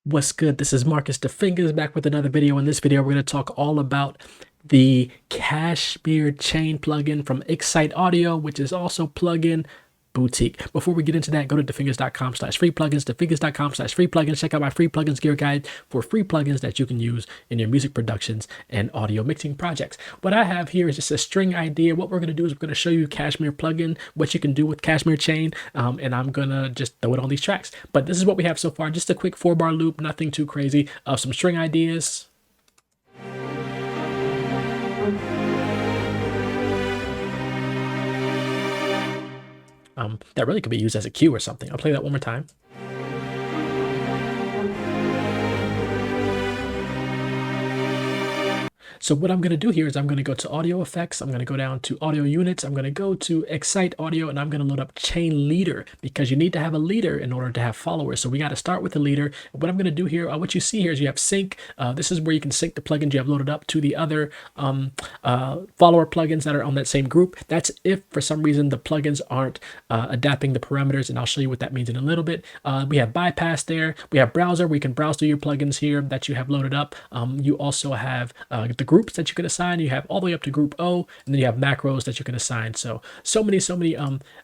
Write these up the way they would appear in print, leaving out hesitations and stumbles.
What's good? This is Marcus the Fingers back with another video. In this video, we're going to talk all about the KSHMR Chain plugin from Excite Audio, which is also plugin boutique. Before we get into that, go to thefingers.com/free plugins, thefingers.com/free plugins. Check out my free plugins gear guide for free plugins that you can use in your music productions and audio mixing projects. What I have here is just a string idea. What we're going to do is we're going to show you KSHMR plugin, what you can do with KSHMR Chain, and I'm going to just throw it on these tracks. But this is what we have so far. Just a quick 4-bar loop, nothing too crazy. Some string ideas. That really could be used as a cue or something. I'll play that one more time. So what I'm going to do here is I'm going to go to audio effects. I'm going to go down to audio units. I'm going to go to Excite Audio, and I'm going to load up Chain Leader, because you need to have a leader in order to have followers. So we got to start with the leader. What I'm going to do here, what you see here is you have sync. This is where you can sync the plugins you have loaded up to the other follower plugins that are on that same group. That's if for some reason the plugins aren't adapting the parameters, and I'll show you what that means in a little bit. We have bypass there. We have browser, where you can browse through your plugins here that you have loaded up. You also have the groups that you can assign. You have all the way up to group O, and then you have macros that you can assign. So many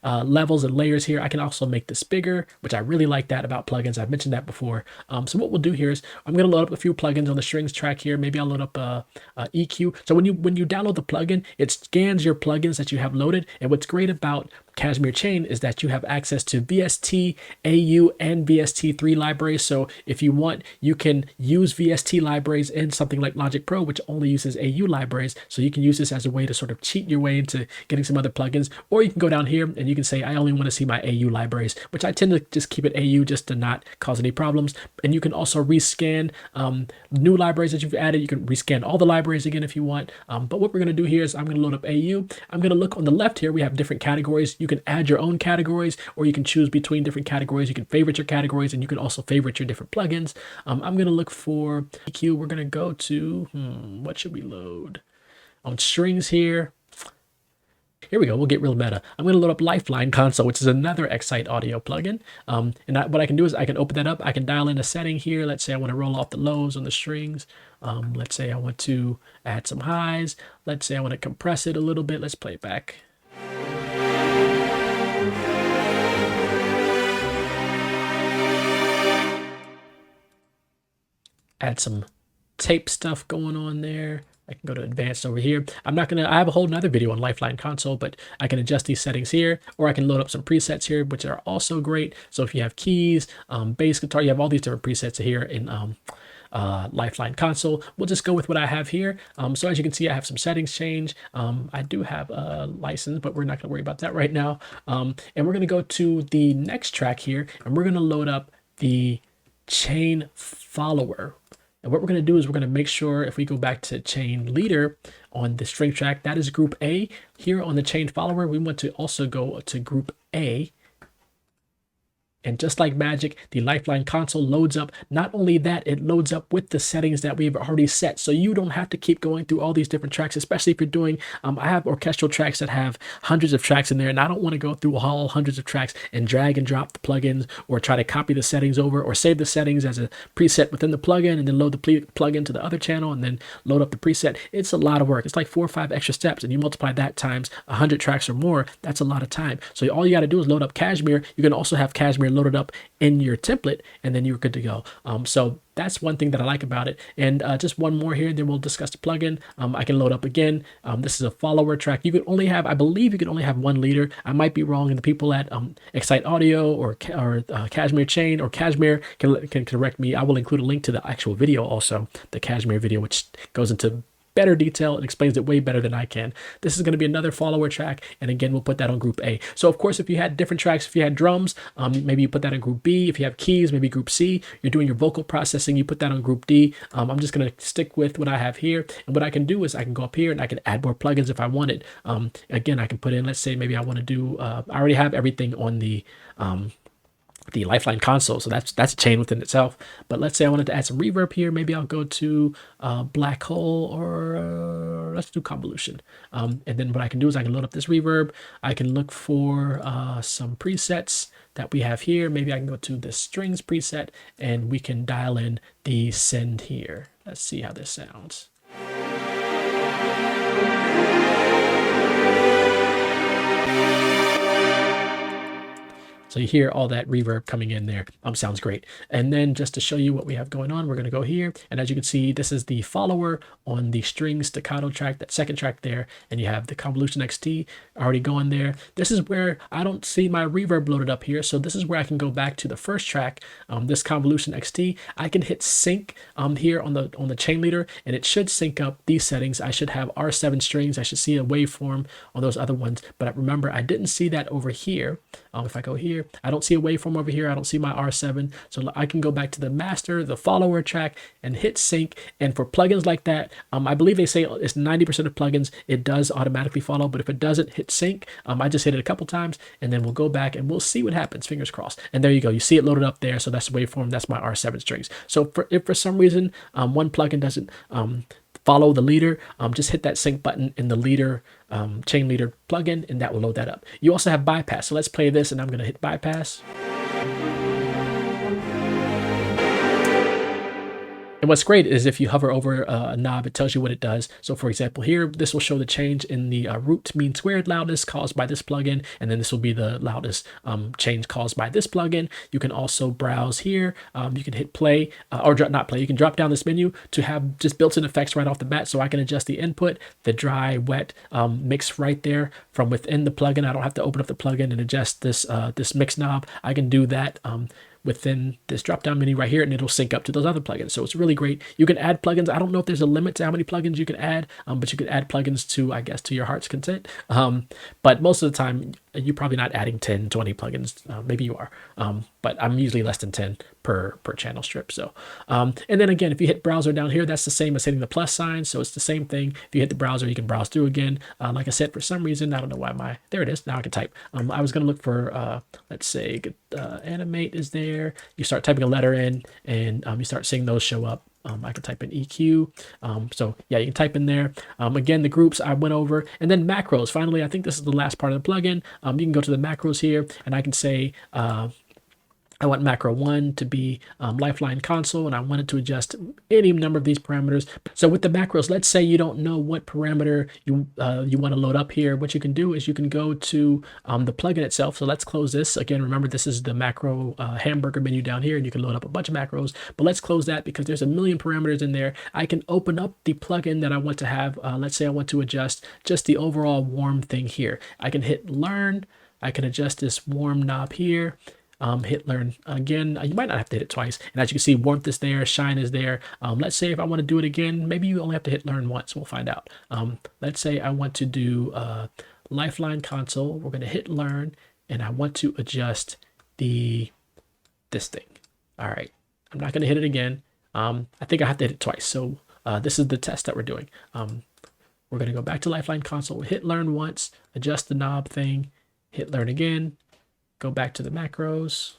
levels and layers here. I can also make this bigger, which I really like that about plugins. I've mentioned that before. So what we'll do here is I'm going to load up a few plugins on the strings track here. Maybe I'll load up EQ. So when you download the plugin, it scans your plugins that you have loaded. And what's great about KSHMR Chain is that you have access to VST, AU, and VST3 libraries. So if you want, you can use VST libraries in something like Logic Pro, which only uses AU libraries. So you can use this as a way to sort of cheat your way into getting some other plugins. Or you can go down here and you can say, I only want to see my AU libraries, which I tend to just keep it AU just to not cause any problems. And you can also rescan new libraries that you've added. You can rescan all the libraries again if you want. But what we're going to do here is I'm going to load up AU. I'm going to look on the left here. We have different categories. You can add your own categories, or you can choose between different categories. You can favorite your categories, and you can also favorite your different plugins. I'm going to look for EQ. We're going to go to, what should we load? On strings here. Here we go. We'll get real meta. I'm going to load up Lifeline Console, which is another Excite Audio plugin. What I can do is I can open that up. I can dial in a setting here. Let's say I want to roll off the lows on the strings. Let's say I want to add some highs. Let's say I want to compress it a little bit. Let's play it back. Add some tape stuff going on there. I can go to advanced over here. I have a whole nother video on Lifeline Console, but I can adjust these settings here, or I can load up some presets here, which are also great. So if you have keys, bass guitar, you have all these different presets here in Lifeline Console. We'll just go with what I have here. So as you can see, I have some settings change. I do have a license, but we're not going to worry about that right now. And we're going to go to the next track here, and we're going to load up the chain follower. And what we're going to do is we're going to make sure, if we go back to chain leader on the string track, that is group A. Here on the chain follower, we want to also go to group A. And just like magic, the Lifeline Console loads up. Not only that, it loads up with the settings that we've already set. So you don't have to keep going through all these different tracks, especially if you're doing, I have orchestral tracks that have hundreds of tracks in there, and I don't want to go through all hundreds of tracks and drag and drop the plugins, or try to copy the settings over, or save the settings as a preset within the plugin, and then load the plugin to the other channel, and then load up the preset. It's a lot of work. It's like 4 or 5 extra steps, and you multiply that times 100 tracks or more, that's a lot of time. So all you got to do is load up KSHMR. You can also have KSHMR loaded up in your template, and then you're good to go. So that's one thing that I like about it. And just one more here, then we'll discuss the plugin. I can load up again. This is a follower track. You can only have, I believe you can only have one leader. I might be wrong, and the people at Excite Audio or KSHMR Chain or KSHMR can correct me. I will include a link to the actual video also, the KSHMR video, which goes into better detail and explains it way better than I can. This is going to be another follower track, and again, we'll put that on group A. So of course, if you had different tracks, if you had drums, maybe you put that in group B. If you have keys, maybe group C. You're doing your vocal processing, you put that on group D. I'm just going to stick with what I have here, and what I can do is I can go up here and I can add more plugins if I wanted. Again, I can put in, let's say maybe I want to do, I already have everything on the Lifeline Console, so that's a chain within itself. But let's say I wanted to add some reverb here. Maybe I'll go to black hole, or let's do convolution. And then what I can do is I can load up this reverb. I can look for some presets. that we have here. Maybe I can go to the strings preset and we can dial in the send here. Let's see how this sounds. So you hear all that reverb coming in there. Sounds great. And then just to show you what we have going on, we're going to go here. And as you can see, this is the follower on the string staccato track, that second track there. And you have the Convolution XT already going there. This is where I don't see my reverb loaded up here. So this is where I can go back to the first track, this Convolution XT. I can hit sync here on the chain leader, and it should sync up these settings. I should have R7 strings. I should see a waveform on those other ones. But remember, I didn't see that over here. If I go here, I don't see a waveform over here. I don't see my R7. So I can go back to the master, the follower track, and hit sync. And for plugins like that, I believe they say it's 90% of plugins, it does automatically follow. But if it doesn't, hit sync. I just hit it a couple times, and then we'll go back and we'll see what happens. Fingers crossed. And there you go. You see it loaded up there. So that's the waveform. That's my R7 strings. So if for some reason one plugin doesn't follow the leader, just hit that sync button in the leader chain leader plugin, and that will load that up. You also have bypass. So let's play this, and I'm going to hit bypass. And what's great is if you hover over a knob, it tells you what it does. So for example, here, this will show the change in the root mean squared loudness caused by this plugin. And then this will be the loudness change caused by this plugin. You can also browse here. You can hit play or not play. You can drop down this menu to have just built-in effects right off the bat. So I can adjust the input, the dry, wet mix right there from within the plugin. I don't have to open up the plugin and adjust this, this mix knob. I can do that within this drop down menu right here, and it'll sync up to those other plugins. So it's really great. You can add plugins. I don't know if there's a limit to how many plugins you can add, but you can add plugins to, I guess, to your heart's content. But most of the time, you're probably not adding 10, 20 plugins. Maybe you are, but I'm usually less than 10 per channel strip. So, and then again, if you hit browser down here, that's the same as hitting the plus sign. So it's the same thing. If you hit the browser, you can browse through again. Like I said, for some reason, I don't know why there it is. Now I can type. I was going to look for, let's say, animate is there. You start typing a letter in, and you start seeing those show up. I can type in EQ. So yeah, you can type in there. Again, the groups I went over, and then macros. Finally, I think this is the last part of the plugin. You can go to the macros here, and I can say, I want macro 1 to be Lifeline Console, and I want it to adjust any number of these parameters. So with the macros, let's say you don't know what parameter you want to load up here. What you can do is you can go to the plugin itself. So let's close this. Again, remember, this is the macro hamburger menu down here, and you can load up a bunch of macros. But let's close that because there's a million parameters in there. I can open up the plugin that I want to have. Let's say I want to adjust just the overall warm thing here. I can hit learn. I can adjust this warm knob here. Hit learn again. You might not have to hit it twice. And as you can see, warmth is there, shine is there. Let's say if I want to do it again, maybe you only have to hit learn once. We'll find out. Let's say I want to do Lifeline Console. We're going to hit learn, and I want to adjust this thing. All right. I'm not going to hit it again. I think I have to hit it twice. So this is the test that we're doing. We're going to go back to Lifeline Console, hit learn once, adjust the knob thing, hit learn again. Go back to the macros.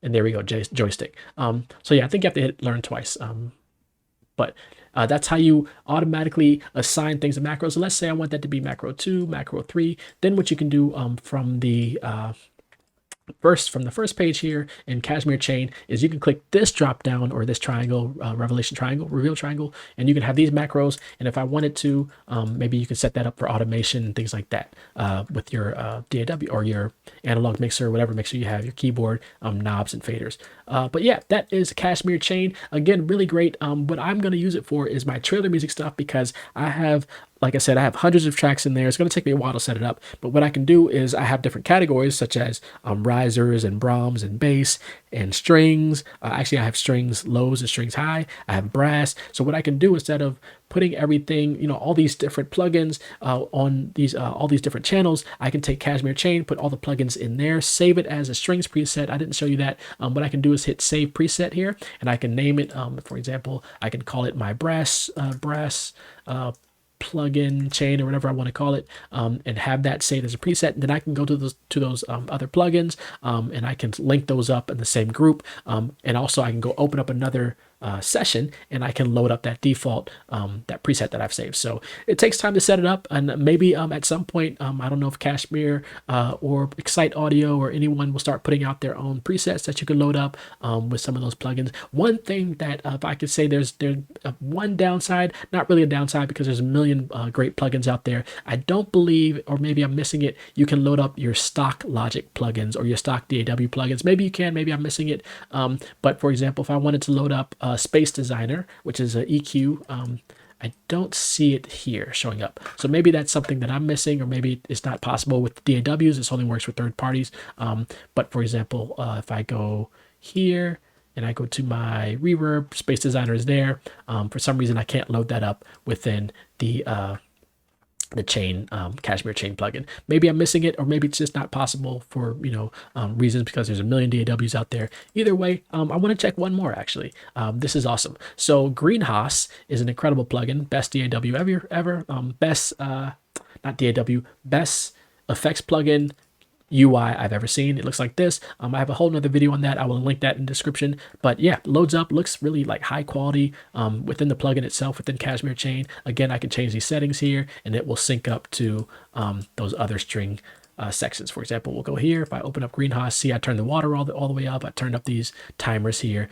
And there we go, joystick. So yeah, I think you have to hit learn twice. But that's how you automatically assign things to macros. So let's say I want that to be macro 2, macro 3. Then what you can do from the first page here in KSHMR Chain is you can click this drop down or this triangle, reveal triangle, and you can have these macros. And if I wanted to, maybe you can set that up for automation and things like that with your DAW or your analog mixer, whatever mixer you have, your keyboard, knobs and faders. But yeah, that is KSHMR Chain. Again, really great. What I'm going to use it for is my trailer music stuff, because I have, like I said, I have hundreds of tracks in there. It's going to take me a while to set it up. But what I can do is I have different categories such as risers and Brahms and bass and strings. Actually, I have strings lows and strings high. I have brass. So what I can do, instead of putting everything, all these different plugins on these all these different channels, I can take KSHMR Chain, put all the plugins in there, save it as a strings preset. I didn't show you that. What I can do is hit save preset here, and I can name it. For example, I can call it my brass plugin chain or whatever I want to call it, and have that saved as a preset. And then I can go to those other plugins, and I can link those up in the same group. And also I can go open up another session, and I can load up that default, that preset that I've saved. So it takes time to set it up, and maybe at some point, I don't know if KSHMR or Excite Audio or anyone will start putting out their own presets that you can load up with some of those plugins. One thing that if I could say there's one downside, not really a downside because there's a million great plugins out there. I don't believe, or maybe I'm missing it, you can load up your stock Logic plugins or your stock DAW plugins. Maybe you can, maybe I'm missing it. But for example, if I wanted to load up Space Designer, which is an EQ, I don't see it here showing up. So maybe that's something that I'm missing, or maybe it's not possible with DAWs. This only works with third parties. But for example, if I go here and I go to my reverb, Space Designer is there. For some reason, I can't load that up within the Chain, KSHMR Chain plugin. Maybe I'm missing it, or maybe it's just not possible for reasons because there's a million DAWs out there. Either way, I want to check one more actually. This is awesome. So GreenHAAS is an incredible plugin, best DAW ever, best not DAW, best effects plugin UI I've ever seen. It looks like this. I have a whole nother video on that. I will link that in the description. But yeah, loads up, looks really like high quality within the plugin itself, within KSHMR Chain. Again, I can change these settings here and it will sync up to those other string sections. For example, we'll go here. If I open up GreenHAAS, see I turned the water all the way up. I turned up these timers here.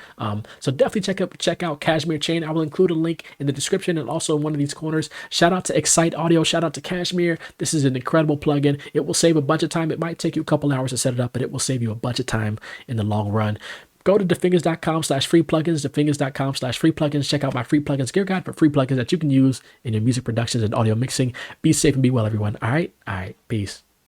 So definitely check out KSHMR Chain. I will include a link in the description and also in one of these corners. Shout out to Excite Audio. Shout out to KSHMR. This is an incredible plugin. It will save a bunch of time. It might take you a couple hours to set it up, but it will save you a bunch of time in the long run. Go to defingers.com/free plugins, defingers.com/free plugins. Check out my free plugins gear guide for free plugins that you can use in your music productions and audio mixing. Be safe and be well, everyone. All right. Peace.